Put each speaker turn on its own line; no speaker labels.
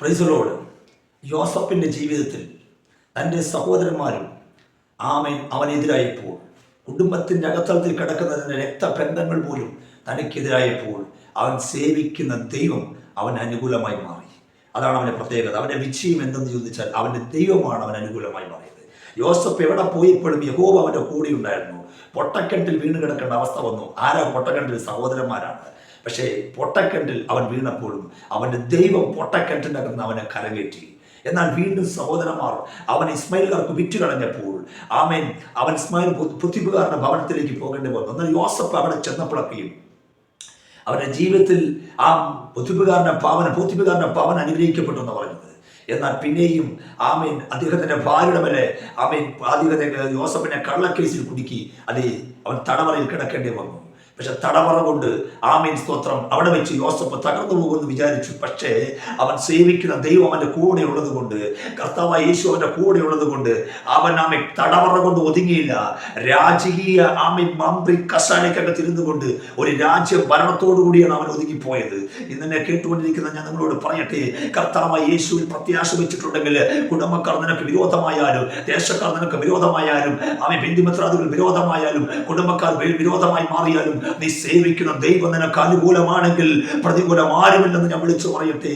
Praise the Lord. യോസഫിൻ്റെ ജീവിതത്തിൽ തൻ്റെ സഹോദരന്മാരും അവനെതിരായപ്പോൾ, കുടുംബത്തിൻ്റെ അകത്തളത്തിൽ കിടക്കുന്നതിൻ്റെ രക്തബന്ധങ്ങൾ പോലും തനിക്കെതിരായപ്പോൾ അവൻ സേവിക്കുന്ന ദൈവം അവന് അനുകൂലമായി മാറി. അതാണ് അവൻ്റെ പ്രത്യേകത. അവൻ്റെ വിജയം എന്തെന്ന് ചോദിച്ചാൽ അവൻ്റെ ദൈവമാണ് അവൻ അനുകൂലമായി മാറിയത്. യോസഫ് എവിടെ പോയപ്പോഴും യഹോവ അവൻ്റെ കൂടെ ഉണ്ടായിരുന്നു. പൊട്ടക്കിണറ്റിൽ വീണ് കിടക്കേണ്ട അവസ്ഥ വന്നു. ആരാ പൊട്ടക്കിണറ്റിൽ? സഹോദരന്മാരാണ്. പക്ഷേ പൊട്ടക്കിണറ്റിൽ അവൻ വീണപ്പോഴും അവൻ്റെ ദൈവം പൊട്ടക്കിണറ്റിൻ്റെ അകത്ത് അവനെ കരകയറ്റി. എന്നാൽ വീണ്ടും സഹോദരന്മാർ അവൻ ഇസ്മായിൽക്കാർക്ക് വിറ്റുകളഞ്ഞപ്പോൾ അവൻ ഇസ്മായിൽ പുത്തിബുകാരുടെ ഭവനത്തിലേക്ക് പോകേണ്ടി വന്നു. എന്നാൽ യോസഫ് അവിടെ ചെന്നപ്പോഴൊക്കെയും അവരുടെ ജീവിതത്തിൽ ആ പോത്തിബുകാരന്റെ പാവൻ അനുഗ്രഹിക്കപ്പെട്ടു എന്ന് പറഞ്ഞത്. എന്നാൽ പിന്നെയും അദ്ദേഹത്തിന്റെ ഭാര്യയുടെ മേലെ അദ്ദേഹത്തെ യോസഫിനെ കള്ളക്കേസിൽ കുടുക്കി അവൻ തടവറയിൽ കിടക്കേണ്ടി വന്നു. പക്ഷെ തടവറ കൊണ്ട് സ്തോത്രം അവിടെ വെച്ച് യോസഫ് തകർന്നു പോകുമെന്ന് വിചാരിച്ചു. പക്ഷേ അവൻ സേവിക്കുന്ന ദൈവം അവൻ്റെ കൂടെ ഉള്ളത് കൊണ്ട്, കർത്താവായ യേശു അവൻ്റെ കൂടെ ഉള്ളത് കൊണ്ട് അവൻ തടവറ കൊണ്ട് ഒതുങ്ങിയില്ല. രാജകീയ മന്ത്രി കസാലയ്ക്കകത്ത് ഇരുന്നു കൊണ്ട് ഒരു രാജ്യ ഭരണത്തോടു കൂടിയാണ് അവൻ ഒതുങ്ങിപ്പോയത്. ഇന്നെ കേട്ടുകൊണ്ടിരിക്കുന്ന ഞാൻ നിങ്ങളോട് പറയട്ടെ, കർത്താവായ യേശുവിൽ പ്രത്യാശ വെച്ചിട്ടുണ്ടെങ്കിൽ കുടുംബക്കാർ നിനക്ക് വിരോധമായാലും, ദേശക്കാർ നിനക്ക് വിരോധമായാലും, ബന്ധുമിത്രാദികൾ വിരോധമായാലും, കുടുംബക്കാർ വിരോധമായി മാറിയാലും, നീ സേവിക്കുന്ന ദൈവം നിനക്ക് അനുകൂലമാണെങ്കിൽ പ്രതികൂലം ആരുമില്ലെന്ന് ഞാൻ വിളിച്ചു പറയട്ടെ.